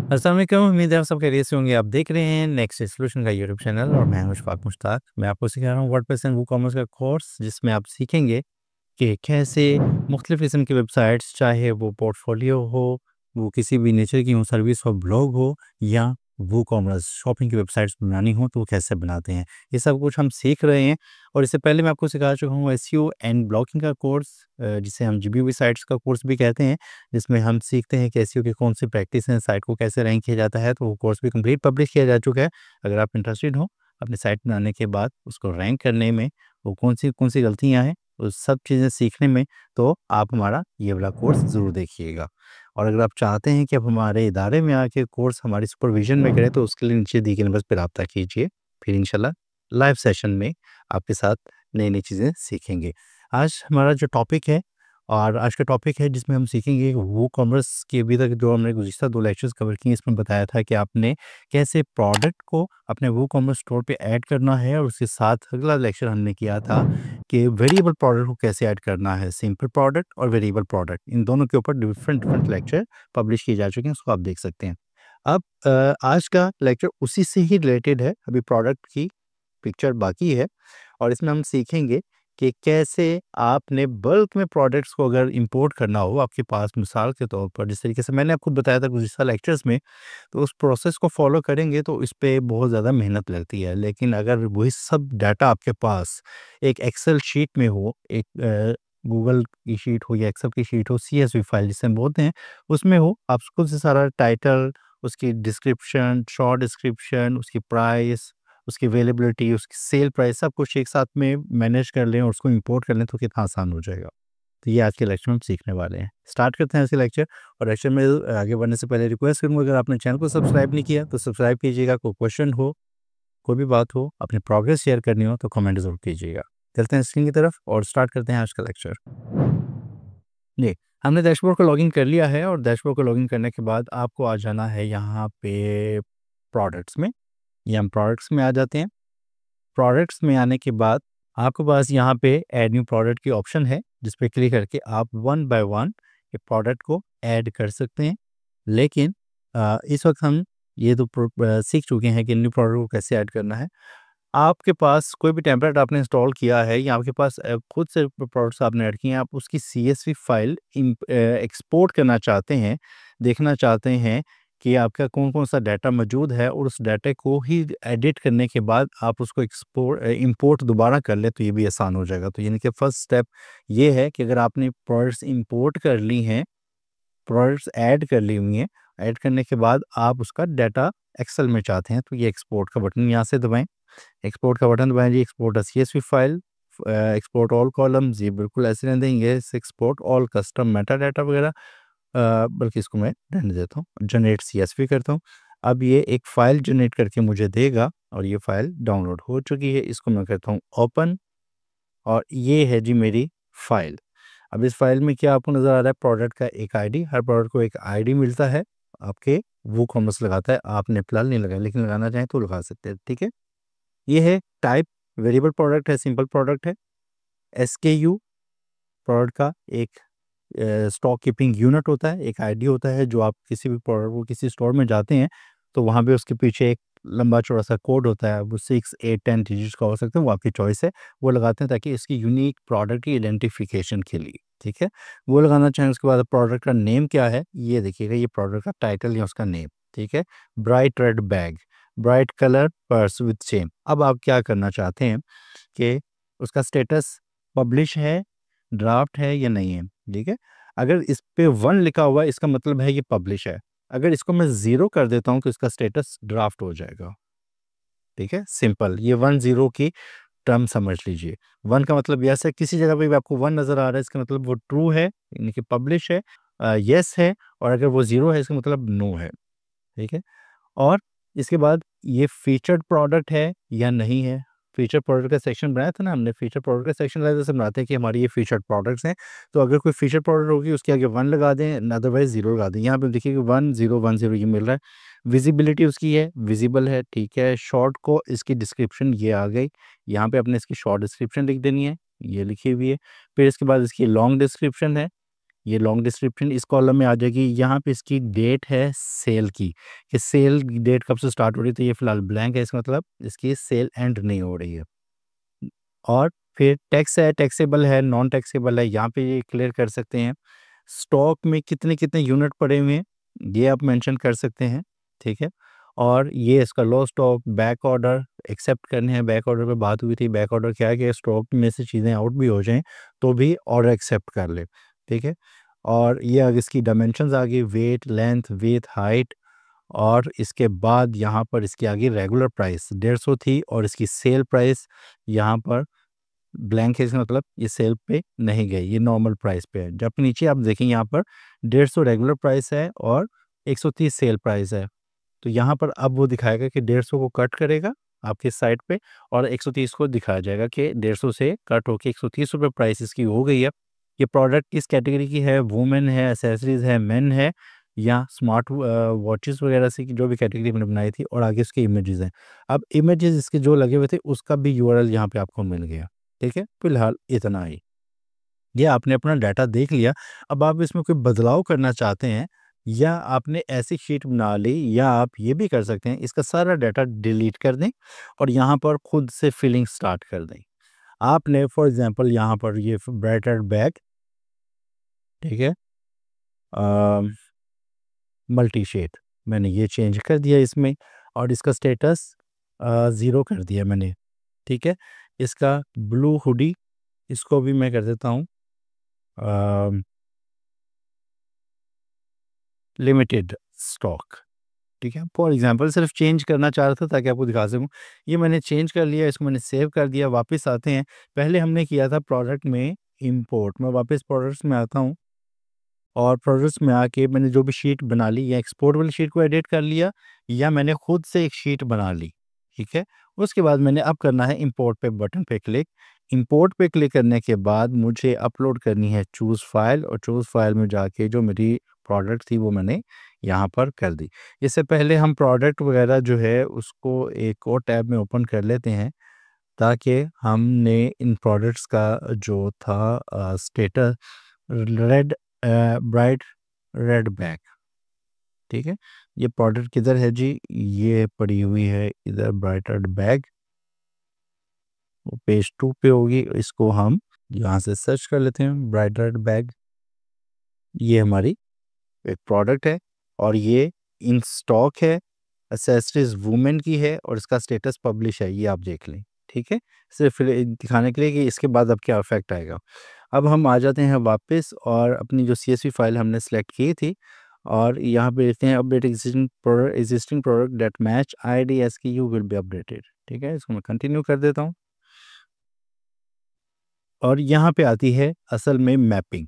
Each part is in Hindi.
अस्सलाम वालेकुम, उम्मीद है आप सब खैरियत से होंगे। आप देख रहे हैं नेक्स्ट सॉल्यूशन का यूट्यूब चैनल और मैं हूं अशफाक मुश्ताक। मैं आपको सिखा रहा हूं वर्डप्रेस एंड वूकॉमर्स का कोर्स, जिसमें आप सीखेंगे कि कैसे मुख्तलिफ़ किस्म की वेबसाइट्स, चाहे वो पोर्टफोलियो हो, वो किसी भी नेचर की हो, सर्विस हो, ब्लॉग हो या वूकॉमर्स शॉपिंग की वेबसाइट्स बनानी हो, तो वो कैसे बनाते हैं, ये सब कुछ हम सीख रहे हैं। और इससे पहले मैं आपको सिखा चुका हूँ एसईओ एंड ब्लॉगिंग का कोर्स, जिसे हम जीबीवी साइट्स का कोर्स भी कहते हैं, जिसमें हम सीखते हैं कि एसईओ की कौन सी प्रैक्टिस हैं, साइट को कैसे रैंक किया जाता है। तो वो कोर्स भी कंप्लीट पब्लिश किया जा चुका है। अगर आप इंटरेस्टेड हो अपनी साइट बनाने के बाद उसको रैंक करने में, वो कौन सी गलतियाँ हैं, उस सब चीज़ें सीखने में, तो आप हमारा ये वाला कोर्स ज़रूर देखिएगा। और अगर आप चाहते हैं कि आप हमारे इदारे में आके कोर्स हमारी सुपरविज़न में करें, तो उसके लिए नीचे दी गई नंबर्स पे राब्ता कीजिए। फिर इंशाल्लाह लाइव सेशन में आपके साथ नई-नई चीज़ें सीखेंगे। आज हमारा जो टॉपिक है, और आज का टॉपिक है जिसमें हम सीखेंगे वूकॉमर्स की। अभी तक जो हमने गुज़िश्ता 2 लेक्चर्स कवर किए, इसमें बताया था कि आपने कैसे प्रोडक्ट को अपने वूकॉमर्स स्टोर पे ऐड करना है, और उसके साथ अगला लेक्चर हमने किया था कि वेरिएबल प्रोडक्ट को कैसे ऐड करना है। सिंपल प्रोडक्ट और वेरिएबल प्रोडक्ट, इन दोनों के ऊपर डिफरेंट डिफरेंट लेक्चर पब्लिश किए जा चुके हैं, उसको आप देख सकते हैं। अब आज का लेक्चर उसी से ही रिलेटेड है। अभी प्रोडक्ट की पिक्चर बाकी है, और इसमें हम सीखेंगे कि कैसे आपने बल्क में प्रोडक्ट्स को अगर इंपोर्ट करना हो आपके पास, मिसाल के तौर पर जिस तरीके से मैंने आपको बताया था गुज़िश्ता लेक्चर्स में, तो उस प्रोसेस को फॉलो करेंगे तो इस पे बहुत ज़्यादा मेहनत लगती है। लेकिन अगर वही सब डाटा आपके पास एक एक्सेल शीट में हो, एक गूगल की शीट हो या एक्सेल की शीट हो, सीएसवी फाइल जिसे हम बोलते हैं, उसमें हो, आप खुद से सारा टाइटल, उसकी डिस्क्रिप्शन, शॉर्ट डिस्क्रिप्शन, उसकी प्राइस, उसकी अवेलेबिलिटी, उसकी सेल प्राइस, सब कुछ एक साथ में मैनेज कर लें और उसको इंपोर्ट कर लें, तो कितना आसान हो जाएगा। तो ये आज के लेक्चर में हम सीखने वाले हैं। स्टार्ट करते हैं आज के लेक्चर। और लेक्चर में आगे बढ़ने से पहले रिक्वेस्ट करूँगा, अगर आपने चैनल को सब्सक्राइब नहीं किया तो सब्सक्राइब कीजिएगा। कोई क्वेश्चन हो, कोई भी बात हो, अपनी प्रोग्रेस शेयर करनी हो, तो कमेंट ज़रूर कीजिएगा। चलते हैं स्क्रीन की तरफ और स्टार्ट करते हैं आज का लेक्चर। जी, हमने डैशबोर्ड को लॉगिन कर लिया है, और डैशबोर्ड को लॉगिन करने के बाद आपको आ जाना है यहाँ पे प्रोडक्ट्स में। ये हम प्रोडक्ट्स में आ जाते हैं। प्रोडक्ट्स में आने के बाद आपके पास यहाँ पे ऐड न्यू प्रोडक्ट की ऑप्शन है, जिस पे क्लिक करके आप वन बाय वन ये प्रोडक्ट को ऐड कर सकते हैं। लेकिन इस वक्त हम ये तो सीख चुके हैं कि न्यू प्रोडक्ट को कैसे ऐड करना है। आपके पास कोई भी टेम्पलेट आपने इंस्टॉल किया है, या आपके पास खुद से प्रोडक्ट्स आपने ऐड किए हैं, आप उसकी सीएसवी फाइल एक्सपोर्ट करना चाहते हैं, देखना चाहते हैं कि आपका कौन-कौन सा डाटा मौजूद है, और उस डाटा को ही एडिट करने के बाद आप उसको इंपोर्ट दोबारा कर लें, तो ये भी आसान हो जाएगा। तो यानी कि फर्स्ट स्टेप ये है कि अगर आपने प्रोडक्ट्स इंपोर्ट कर ली हैं, प्रोडक्ट्स ऐड कर ली हुई हैं, ऐड करने के बाद आप उसका डाटा एक्सेल में चाहते हैं, तो ये एक्सपोर्ट का बटन यहाँ से दबाएँ। एक्सपोर्ट का बटन दबाएँ जी, export CSV file, export all columns, ये बिल्कुल ऐसे रहने देंगे, export all custom meta data वगैरह, बल्कि इसको मैं रहने देता हूँ, जनरेट सीएसवी करता हूँ। अब ये एक फ़ाइल जनरेट करके मुझे देगा, और ये फ़ाइल डाउनलोड हो चुकी है। इसको मैं करता हूँ ओपन, और ये है जी मेरी फ़ाइल। अब इस फ़ाइल में क्या आपको नज़र आ रहा है, प्रोडक्ट का एक आईडी, हर प्रोडक्ट को एक आईडी मिलता है। आपके वूकॉमर्स लगाता है, आपने फ़िलहाल नहीं लगाया, लेकिन लगाना चाहें तो लगा सकते हैं, ठीक है। ये है टाइप, वेरिएबल प्रोडक्ट है, सिंपल प्रोडक्ट है। एसकेयू प्रोडक्ट का एक स्टॉक कीपिंग यूनिट होता है, एक आईडी होता है, जो आप किसी भी प्रोडक्ट को किसी स्टोर में जाते हैं, तो वहाँ पे उसके पीछे एक लंबा चौड़ा सा कोड होता है, वो 6, 8, 10 डिजिट्स का हो सकता है, वो आपकी चॉइस है। वो लगाते हैं ताकि इसकी यूनिक प्रोडक्ट की आइडेंटिफिकेशन के लिए, ठीक है। वो लगाना चाहें, उसके बाद प्रोडक्ट का नेम क्या है, ये देखिएगा, ये प्रोडक्ट का टाइटल या उसका नेम, ठीक है। Bright red bag, bright colour purse with chain. अब आप क्या करना चाहते हैं कि उसका स्टेटस पब्लिश है, ड्राफ्ट है या नहीं है, ठीक है। अगर इस पे 1 लिखा हुआ है, इसका मतलब है ये पब्लिश है। अगर इसको मैं 0 कर देता हूँ, तो इसका स्टेटस ड्राफ्ट हो जाएगा, ठीक है, सिंपल। ये 1-0 की टर्म समझ लीजिए। 1 का मतलब यस है, किसी जगह पे भी आपको 1 नज़र आ रहा है, इसका मतलब वो ट्रू है, यानी कि पब्लिश है, यस है। और अगर वो 0 है, इसका मतलब नो है, ठीक है। और इसके बाद ये फीचर्ड प्रोडक्ट है या नहीं है। फीचर प्रोडक्ट का सेक्शन बनाया था ना हमने, फीचर प्रोडक्ट का सेक्शन जैसे बनाते हैं कि हमारी ये फीचर्ड प्रोडक्ट्स हैं, तो अगर कोई फीचर प्रोडक्ट होगी, उसके आगे 1 लगा दें, अदरवाइज 0 लगा दें। यहाँ पे देखिए कि 1-0-1-0 ये मिल रहा है। विजिबिलिटी उसकी है, विजिबल है, ठीक है। शॉर्ट को इसकी डिस्क्रिप्शन ये आ गई, यहाँ पे अपने इसकी शॉर्ट डिस्क्रिप्शन लिख देनी है, ये लिखी हुई है। फिर इसके बाद इसकी लॉन्ग डिस्क्रिप्शन है, ये लॉन्ग डिस्क्रिप्शन इस कॉलम में आ जाएगी। यहाँ पे इसकी डेट है सेल की, कि सेल डेट कब से स्टार्ट हो रही है, तो ये फिलहाल ब्लैंक है, इसका मतलब इसकी सेल एंड नहीं हो रही है। और फिर टैक्स है, टैक्सेबल है, नॉन टैक्सेबल है, यहाँ पे ये क्लियर कर सकते हैं। स्टॉक में कितने कितने यूनिट पड़े हुए हैं ये आप मेंशन कर सकते हैं, ठीक है। और ये इसका लो स्टॉक, बैक ऑर्डर एक्सेप्ट करने हैं। बैक ऑर्डर पे बात हुई थी, बैक ऑर्डर क्या है कि स्टॉक में से चीज़ें आउट भी हो जाएं तो भी ऑर्डर एक्सेप्ट कर ले, ठीक है। और ये अगर इसकी डायमेंशंस आ गई, वेट, लेंथ, विड्थ, हाइट, और इसके बाद यहाँ पर इसकी आ गई रेगुलर प्राइस 150 थी और इसकी सेल प्राइस यहाँ पर ब्लैंक है, इसका मतलब ये सेल पे नहीं गई, ये नॉर्मल प्राइस पे है। जब नीचे आप देखेंगे यहाँ पर 150 रेगुलर प्राइस है और 130 सेल प्राइस है, तो यहाँ पर अब वो दिखाएगा कि 150 को कट करेगा आपके साइड पे और 130 को दिखाया जाएगा कि 150 से कट होकर 130 रुपये प्राइस इसकी हो गई है। ये प्रोडक्ट किस कैटेगरी की है, वुमेन है, एसेसरीज है, मेन है, या स्मार्ट वॉचेस वगैरह से, की जो भी कैटेगरी मैंने बनाई थी, और आगे उसके इमेजेस हैं। अब इमेजेस इसके जो लगे हुए थे उसका भी यूआरएल यहाँ पे आपको मिल गया, ठीक है। फिलहाल इतना ही, ये आपने अपना डाटा देख लिया। अब आप इसमें कोई बदलाव करना चाहते हैं या आपने ऐसी शीट बना ली, या आप ये भी कर सकते हैं इसका सारा डाटा डिलीट कर दें और यहाँ पर खुद से फिलिंग स्टार्ट कर दें। आपने फॉर एग्जांपल यहाँ पर ये ब्राइटर बैग, ठीक है, मल्टी शेड मैंने ये चेंज कर दिया इसमें, और इसका स्टेटस 0 कर दिया मैंने, ठीक है। इसका ब्लू हुडी, इसको भी मैं कर देता हूँ लिमिटेड स्टॉक, ठीक है। फॉर एग्जांपल सिर्फ चेंज करना चाह रहा था ताकि आपको दिखा सकूं। ये मैंने चेंज कर लिया, इसको मैंने सेव कर दिया। वापस आते हैं, पहले हमने किया था प्रोडक्ट में इंपोर्ट। मैं वापस प्रोडक्ट्स में आता हूँ और प्रोडक्ट्स में आके मैंने जो भी शीट बना ली, या एक्सपोर्ट वाली शीट को एडिट कर लिया, या मैंने खुद से एक शीट बना ली, ठीक है। उसके बाद मैंने अब करना है इंपोर्ट पे बटन पे क्लिक। इंपोर्ट पे क्लिक करने के बाद मुझे अपलोड करनी है चूज़ फाइल, और चूज़ फाइल में जाके जो मेरी प्रोडक्ट थी वो मैंने यहाँ पर कर दी। इससे पहले हम प्रोडक्ट वगैरह जो है उसको एक और टैब में ओपन कर लेते हैं, ताकि हमने इन प्रोडक्ट्स का जो था status red, bright red bag, ठीक है। ये प्रोडक्ट किधर है जी, ये पड़ी हुई है इधर ब्राइट रेड बैग, वो पेज 2 पे होगी। इसको हम यहाँ से सर्च कर लेते हैं, ब्राइट रेड बैग। ये हमारी एक प्रोडक्ट है और ये इन स्टॉक है, एसेसरीज वुमेन की है और इसका स्टेटस पब्लिश है, ये आप देख लें, ठीक है। सिर्फ दिखाने के लिए कि इसके बाद अब क्या इफेक्ट आएगा। अब हम आ जाते हैं वापस, और अपनी जो CSV फाइल हमने सेलेक्ट की थी, और यहाँ पे लिखते हैं update existing product that match ID SKU will be updated, ठीक है। इसको मैं कंटिन्यू कर देता हूँ, और यहाँ पे आती है असल में मैपिंग।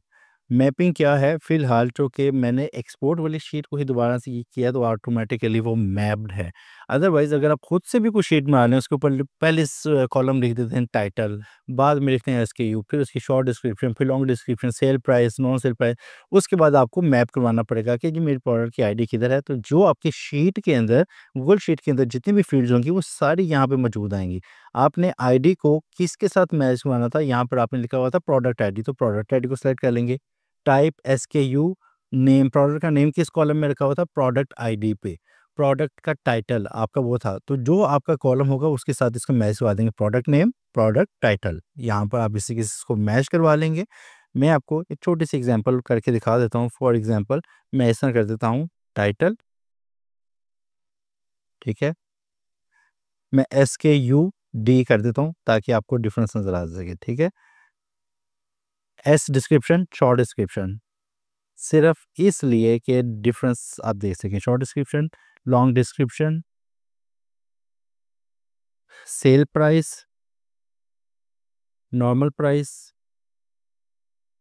मैपिंग क्या है, फिलहाल चूँकि मैंने एक्सपोर्ट वाली शीट को ही दोबारा से ये किया तो ऑटोमेटिकली वो मैप्ड है। अदरवाइज़ अगर आप खुद से भी कोई शीट बना लें, उसके ऊपर पहले कॉलम लिख देते हैं टाइटल, बाद में लिखते हैं SKU, फिर उसकी शॉर्ट डिस्क्रिप्शन, फिर long description, sale price, non sale price, उसके बाद आपको मैप करवाना पड़ेगा कि जी मेरे प्रोडक्ट की ID किधर है। तो जो आपकी शीट के अंदर, गूगल शीट के अंदर जितनी भी फील्ड्स होंगी वो सारी यहाँ पे मौजूद आएंगी। आपने ID को किसके साथ मैच करवाना था, यहाँ पर आपने लिखा हुआ था प्रोडक्ट ID, तो प्रोडक्ट ID को सेलेक्ट कर लेंगे। टाइप SKU, नेम, प्रोडक्ट का नेम किस कॉलम में रखा हुआ था, प्रोडक्ट ID पे। प्रोडक्ट का टाइटल आपका वो था, तो जो आपका कॉलम होगा उसके साथ इसको मैच करवा देंगे, प्रोडक्ट नेम, प्रोडक्ट टाइटल। यहाँ पर आप इसी को मैच करवा लेंगे। मैं आपको एक छोटी सी एग्जांपल करके दिखा देता हूँ। फॉर एग्जांपल मैं ऐसा कर देता हूँ टाइटल, ठीक है। मैं SKUD कर देता हूँ ताकि आपको डिफरेंस नज़र आ सके, ठीक है। S डिस्क्रिप्शन, शॉर्ट डिस्क्रिप्शन, सिर्फ इसलिए कि डिफरेंस आप देख सकें। Short description, long description, sale price, normal price,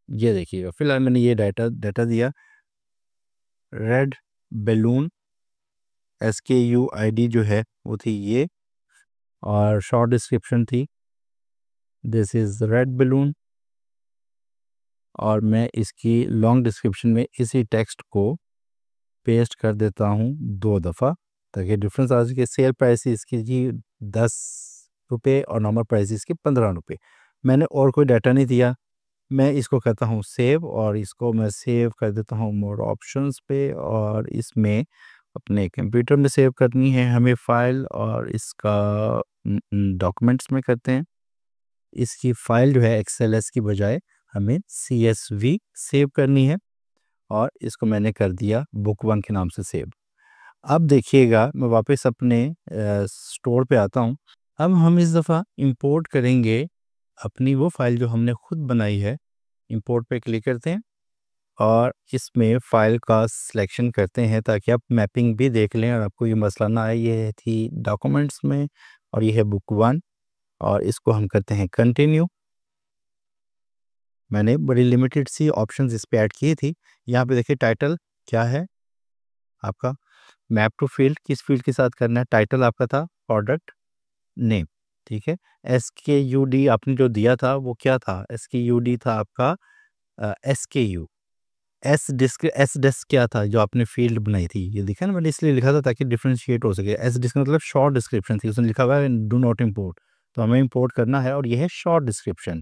ये देखिएगा। फिलहाल मैंने ये डाटा डाटा दिया। रेड बैलून SKU ID जो है वो थी ये, और शॉर्ट डिस्क्रिप्शन थी दिस इज़ रेड बैलून, और मैं इसकी लॉन्ग डिस्क्रिप्शन में इसी टेक्स्ट को पेस्ट कर देता हूँ 2 दफ़ा ताकि डिफरेंस आ सके। सेल प्राइस इसकी जी 10 रुपये और नॉर्मल प्राइस इसकी 15 रुपये। मैंने और कोई डाटा नहीं दिया, मैं इसको करता हूँ सेव और इसको मैं सेव कर देता हूँ मोर ऑप्शंस पे, और इसमें अपने कंप्यूटर में सेव करनी है हमें फ़ाइल, और इसका डॉक्यूमेंट्स में करते हैं। इसकी फ़ाइल जो है एक्सएलएस की बजाय हमें सीएसवी सेव करनी है, और इसको मैंने कर दिया बुक वन के नाम से सेव। अब देखिएगा मैं वापस अपने स्टोर पे आता हूँ। अब हम इस दफ़ा इंपोर्ट करेंगे अपनी वो फ़ाइल जो हमने खुद बनाई है। इंपोर्ट पे क्लिक करते हैं और इसमें फ़ाइल का सिलेक्शन करते हैं ताकि आप मैपिंग भी देख लें और आपको ये मसला ना आए। ये थी डॉक्यूमेंट्स में और ये है बुक वन, और इसको हम करते हैं कंटिन्यू। मैंने बड़ी लिमिटेड सी ऑप्शंस इस पे ऐड की थी। यहाँ पे देखिए टाइटल क्या है आपका, मैप टू फील्ड किस फील्ड के साथ करना है। टाइटल आपका था प्रोडक्ट नेम, ठीक है। SKUD आपने जो दिया था वो क्या था, SKUD था आपका SKU। एस डिस्क क्या था जो आपने फील्ड बनाई थी, ये दिखा ना, मैंने इसलिए लिखा था ताकि डिफ्रेंशिएट हो सके। एस डिस्क मतलब शॉर्ट डिस्क्रिप्शन थी, उसने लिखा हुआ है डू नॉट इम्पोर्ट, तो हमें इम्पोर्ट करना है और ये है शॉर्ट डिस्क्रिप्शन।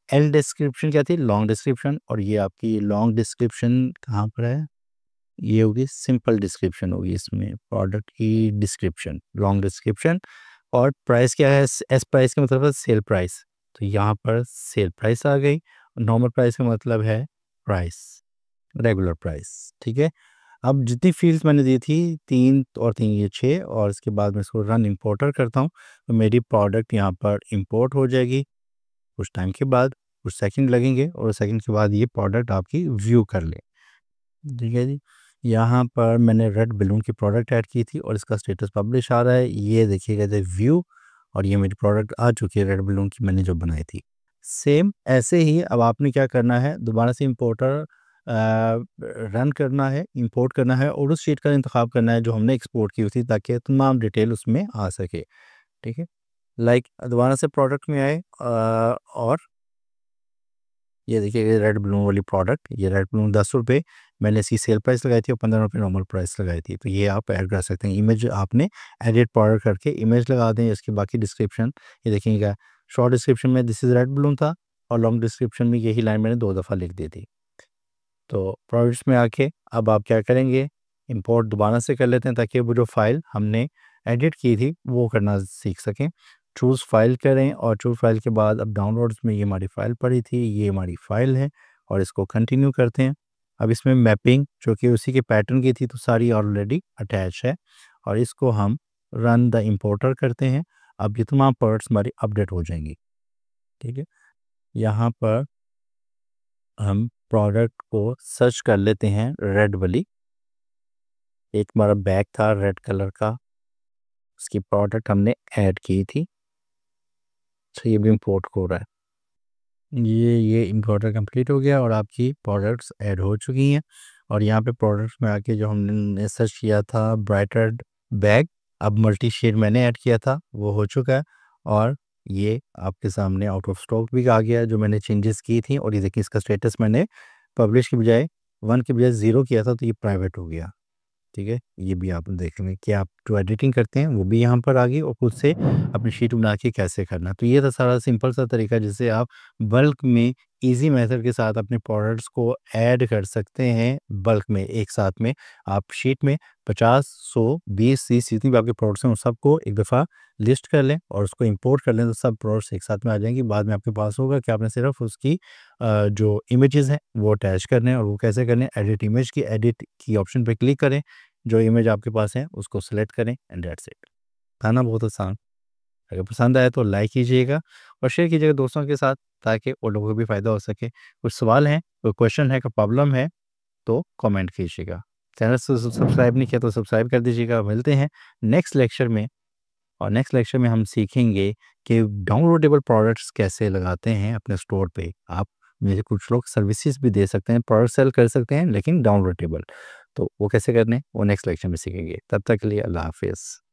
एल डिस्क्रिप्शन क्या थी, लॉन्ग डिस्क्रिप्शन, और ये आपकी लॉन्ग डिस्क्रिप्शन कहाँ पर है, ये होगी सिंपल डिस्क्रिप्शन होगी इसमें, प्रोडक्ट की डिस्क्रिप्शन लॉन्ग डिस्क्रिप्शन। और प्राइस क्या है, एस प्राइस का मतलब है सेल प्राइस, तो यहाँ पर सेल प्राइस आ गई। नॉर्मल प्राइस का मतलब है प्राइस, रेगुलर प्राइस, ठीक है। अब जितनी फील्ड्स मैंने दी थी 3 और 3 ये 6, और इसके बाद मैं इसको रन इम्पोर्टर करता हूँ तो मेरी प्रोडक्ट यहाँ पर इंपोर्ट हो जाएगी। कुछ टाइम के बाद कुछ सेकंड लगेंगे और सेकंड के बाद ये प्रोडक्ट आपकी व्यू कर ले, ठीक है जी। यहाँ पर मैंने रेड बलून की प्रोडक्ट ऐड की थी और इसका स्टेटस पब्लिश आ रहा है, ये देखिएगा द व्यू, और ये मेरी प्रोडक्ट आ चुकी है रेड बलून की, मैंने जो बनाई थी। सेम ऐसे ही अब आपने क्या करना है, दोबारा से इंपोर्टर रन करना है, इंपोर्ट करना है और उस शीट का इंतखाब करना है जो हमने एक्सपोर्ट की हुई थी ताकि तमाम डिटेल उसमें आ सके, ठीक है। लाइक दोबारा से प्रोडक्ट में आए और ये देखिए ये रेड बलून वाली प्रोडक्ट, ये रेड बलून 10 रुपये मैंने इसकी सेल प्राइस लगाई थी और 15 रुपये नॉर्मल प्राइस लगाई थी, तो ये आप ऐड कर सकते हैं। इमेज आपने एडिट प्रोडक्ट करके इमेज लगा दें, इसकी बाकी डिस्क्रिप्शन ये देखिएगा, शॉर्ट डिस्क्रिप्शन में दिस इज़ रेड बलून था और लॉन्ग डिस्क्रिप्शन में यही लाइन मैंने 2 दफ़ा लिख दी थी। तो प्रोडक्ट्स में आके अब आप क्या करेंगे, इंपोर्ट दोबारा से कर लेते हैं ताकि वो जो फाइल हमने एडिट की थी वो करना सीख सकें। चूज़ फाइल करें और चूज़ फाइल के बाद अब डाउनलोड्स में ये हमारी फ़ाइल पड़ी थी, ये हमारी फ़ाइल है, और इसको कंटिन्यू करते हैं। अब इसमें मैपिंग जो कि उसी के पैटर्न की थी तो सारी ऑलरेडी अटैच है, और इसको हम रन द इंपोर्टर करते हैं। अब ये तमाम पार्ट्स हमारी अपडेट हो जाएंगी, ठीक है। यहाँ पर हम प्रोडक्ट को सर्च कर लेते हैं, रेड वाली, एक हमारा बैग था रेड कलर का, उसकी प्रोडक्ट हमने ऐड की थी, तो ये भी इंपोर्ट हो रहा है। ये इंपोर्टर कंप्लीट हो गया और आपकी प्रोडक्ट्स ऐड हो चुकी हैं। और यहाँ पे प्रोडक्ट्स में आके जो हमने सर्च किया था ब्राइटर बैग, अब मल्टी शेड मैंने ऐड किया था वो हो चुका है, और ये आपके सामने आउट ऑफ स्टॉक भी आ गया जो मैंने चेंजेस की थी। और ये देखिए इसका स्टेटस मैंने पब्लिश की बजाय 1 के बजाय 0 किया था तो ये प्राइवेट हो गया, ठीक है। ये भी आप देख लें कि आप जो एडिटिंग करते हैं वो भी यहाँ पर आ गई, और खुद से अपनी शीट बना के कैसे करना। तो ये था सारा सिंपल सा तरीका जिससे आप बल्क में इजी मेथड के साथ अपने प्रोडक्ट्स को ऐड कर सकते हैं। बल्क में एक साथ में आप शीट में 50, 100, 20, 30 जितनी भी आपके प्रोडक्ट्स हैं उन सबको एक दफ़ा लिस्ट कर लें और उसको इंपोर्ट कर लें, तो सब प्रोडक्ट्स एक साथ में आ जाएंगी। बाद में आपके पास होगा कि आपने सिर्फ उसकी जो इमेजेस हैं वो अटैच करने हैं, और वो कैसे करने, एडिट इमेज की एडिट की ऑप्शन पे क्लिक करें, जो इमेज आपके पास है उसको सेलेक्ट करें एंड दैट्स इट। था ना बहुत आसान। अगर पसंद आए तो लाइक कीजिएगा और शेयर कीजिएगा दोस्तों के साथ ताकि वो लोगों को भी फ़ायदा हो सके। कुछ सवाल हैं, कोई क्वेश्चन है, कोई प्रॉब्लम है तो कमेंट कीजिएगा। चैनल से सब्सक्राइब नहीं किया तो सब्सक्राइब कर दीजिएगा। मिलते हैं नेक्स्ट लेक्चर में, और नेक्स्ट लेक्चर में हम सीखेंगे कि डाउनलोडेबल प्रोडक्ट्स कैसे लगाते हैं अपने स्टोर पे। आप मेरे कुछ लोग सर्विसेज भी दे सकते हैं, प्रोडक्ट सेल कर सकते हैं लेकिन डाउनलोडेबल, तो वो कैसे करने वो नेक्स्ट लेक्चर में सीखेंगे। तब तक के लिए अल्लाह हाफिज़।